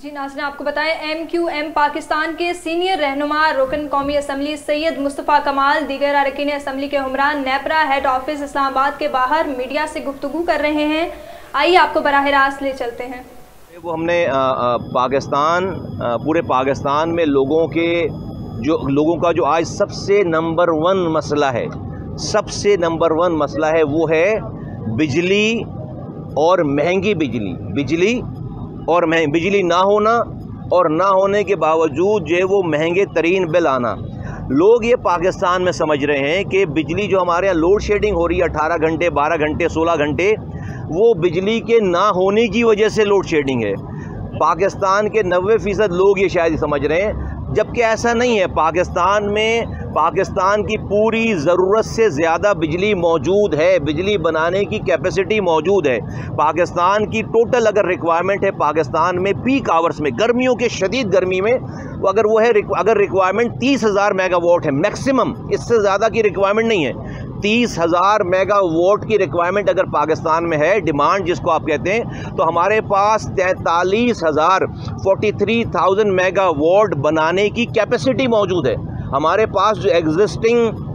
जी नाज़रीन, आपको बताएं MQM पाकिस्तान के सीनियर रहनुमा रुकन कौमी असम्बली सैयद मुस्तफ़ा कमाल दीगर अरकान असम्बली के हुमरान नेपरा हेड ऑफिस इस्लामाबाद के बाहर मीडिया से गुफ्तगू कर रहे हैं। आइए आपको बराह रास्त ले चलते हैं। वो हमने पाकिस्तान पूरे पाकिस्तान में लोगों का जो आज सबसे नंबर 1 मसला है, सबसे नंबर 1 मसला है वो है बिजली और महंगी बिजली और बिजली ना होना और ना होने के बावजूद जो है वो महंगे तरीन बिल आना। लोग ये पाकिस्तान में समझ रहे हैं कि बिजली जो हमारे यहाँ लोड शेडिंग हो रही है 18 घंटे 12 घंटे 16 घंटे, वो बिजली के ना होने की वजह से लोड शेडिंग है। पाकिस्तान के 90% लोग ये शायद समझ रहे हैं, जबकि ऐसा नहीं है। पाकिस्तान की पूरी ज़रूरत से ज़्यादा बिजली मौजूद है, बिजली बनाने की कैपेसिटी मौजूद है। पाकिस्तान की टोटल अगर रिक्वायरमेंट है पाकिस्तान में पीक आवर्स में, गर्मियों के शदीद गर्मी में, अगर रिक्वायरमेंट 30,000 मेगावाट है मैक्सिमम, इससे ज़्यादा की रिक्वायरमेंट नहीं है। 30,000 मेगावाट की रिक्वायरमेंट अगर पाकिस्तान में है, डिमांड जिसको आप कहते हैं, तो हमारे पास 43,000 मेगावाट बनाने की कैपेसिटी मौजूद है। हमारे पास जो एग्जिस्टिंग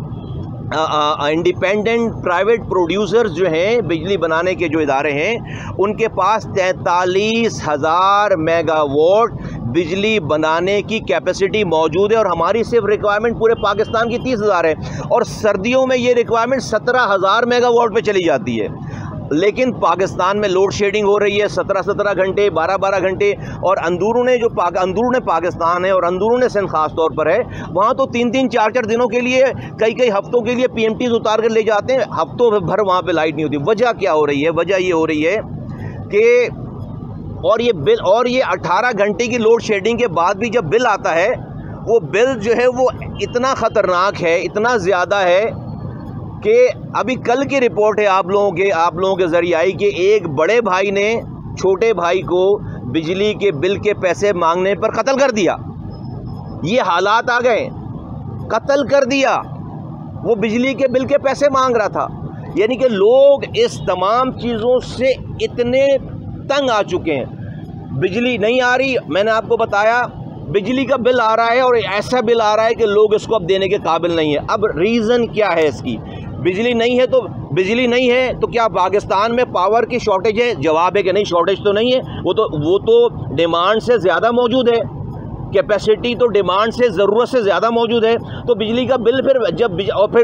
इंडिपेंडेंट प्राइवेट प्रोड्यूसर्स जो हैं, बिजली बनाने के जो इदारे हैं, उनके पास 43,000 मेगावाट बिजली बनाने की कैपेसिटी मौजूद है और हमारी सिर्फ रिक्वायरमेंट पूरे पाकिस्तान की 30,000 है। और सर्दियों में ये रिक्वायरमेंट 17,000 मेगावाट पे चली जाती है। लेकिन पाकिस्तान में लोड शेडिंग हो रही है 17 घंटे 12 घंटे, और अंदरूने पाकिस्तान है और अंदरूने सिंध खास तौर पर है, वहाँ तो 3 4 दिनों के लिए, कई हफ्तों के लिए PMTs उतार कर ले जाते हैं, हफ्तों भर वहाँ पे लाइट नहीं होती। वजह क्या हो रही है? वजह ये हो रही है कि और ये 18 घंटे की लोड शेडिंग के बाद भी जब बिल आता है, वो बिल जो है वो इतना ख़तरनाक है, इतना ज़्यादा है कि अभी कल की रिपोर्ट है आप लोगों के ज़रिए आई कि एक बड़े भाई ने छोटे भाई को बिजली के बिल के पैसे मांगने पर कत्ल कर दिया। ये हालात आ गए, कत्ल कर दिया। वो बिजली के बिल के पैसे मांग रहा था। यानी कि लोग इस तमाम चीज़ों से इतने तंग आ चुके हैं। बिजली नहीं आ रही, मैंने आपको बताया, बिजली का बिल आ रहा है और ऐसा बिल आ रहा है कि लोग इसको अब देने के काबिल नहीं है। अब रीज़न क्या है इसकी? बिजली नहीं है तो क्या पाकिस्तान में पावर की शॉर्टेज है? जवाब है कि नहीं, शॉर्टेज तो नहीं है। वो तो डिमांड से ज़्यादा मौजूद है, कैपेसिटी तो डिमांड से, ज़रूरत से ज़्यादा मौजूद है। तो बिजली का बिल फिर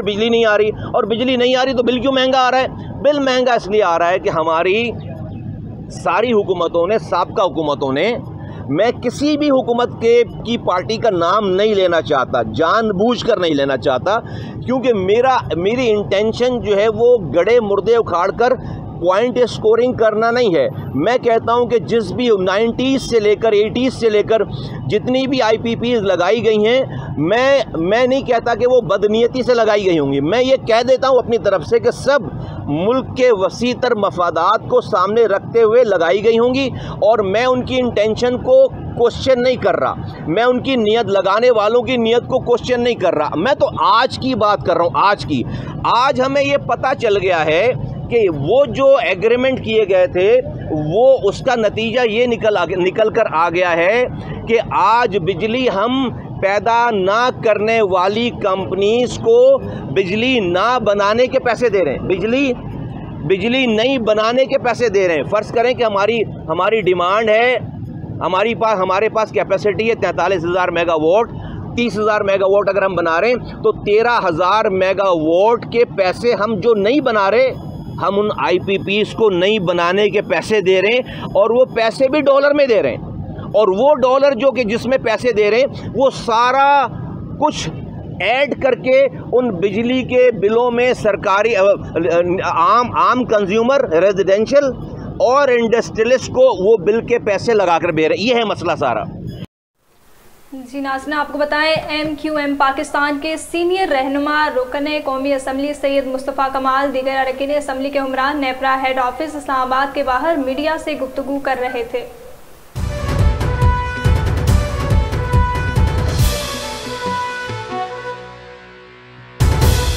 बिजली नहीं आ रही, और बिजली नहीं आ रही तो बिल क्यों महंगा आ रहा है? बिल महंगा इसलिए आ रहा है कि हमारी सारी हुकूमतों ने, साबका हुकूमतों ने, मैं किसी भी हुकूमत की पार्टी का नाम नहीं लेना चाहता, जानबूझकर नहीं लेना चाहता, क्योंकि मेरी इंटेंशन जो है वो गड़े मुर्दे उखाड़ कर पॉइंट स्कोरिंग करना नहीं है। मैं कहता हूं कि जिस भी 90s से लेकर 80s से लेकर जितनी भी IPPs लगाई गई हैं, मैं नहीं कहता कि वो बदनीयती से लगाई गई होंगी। मैं ये कह देता हूं अपनी तरफ से कि सब मुल्क के वसीतर मफादात को सामने रखते हुए लगाई गई होंगी, और मैं उनकी इंटेंशन को क्वेश्चन नहीं कर रहा, मैं उनकी नीयत, लगाने वालों की नीयत को क्वेश्चन नहीं कर रहा। मैं तो आज की बात कर रहा हूँ, आज हमें ये पता चल गया है कि वो जो एग्रीमेंट किए गए थे, वो उसका नतीजा ये निकल कर आ गया है कि आज बिजली हम पैदा ना करने वाली कंपनीज को बिजली ना बनाने के पैसे दे रहे हैं, बिजली नहीं बनाने के पैसे दे रहे हैं। फ़र्ज़ करें कि हमारी डिमांड है, हमारे पास कैपेसिटी है 43,000 मेगावाट, 30,000 मेगावाट अगर हम बना रहे हैं तो 13,000 मेगावाट के पैसे हम जो नहीं बना रहे, हम उन IPPs को नहीं बनाने के पैसे दे रहे हैं, और वो पैसे भी डॉलर में दे रहे हैं। और वो डॉलर जो कि जिसमें पैसे दे रहे हैं, वो सारा कुछ ऐड करके उन बिजली के बिलों में सरकारी, आम कंज्यूमर, रेजिडेंशियल और इंडस्ट्रियलिस्ट को वो बिल के पैसे लगाकर दे रहे हैं। ये है मसला सारा। जी नाज़रीन, आपको बताएं MQM पाकिस्तान के सीनियर रहनुमा रुकन कौमी असम्बली सैयद मुस्तफ़ा कमाल दीगर अरकान असम्बली के हुमरान नेपरा हेड ऑफिस इस्लामाबाद के बाहर मीडिया से गुफ्तगू कर रहे थे।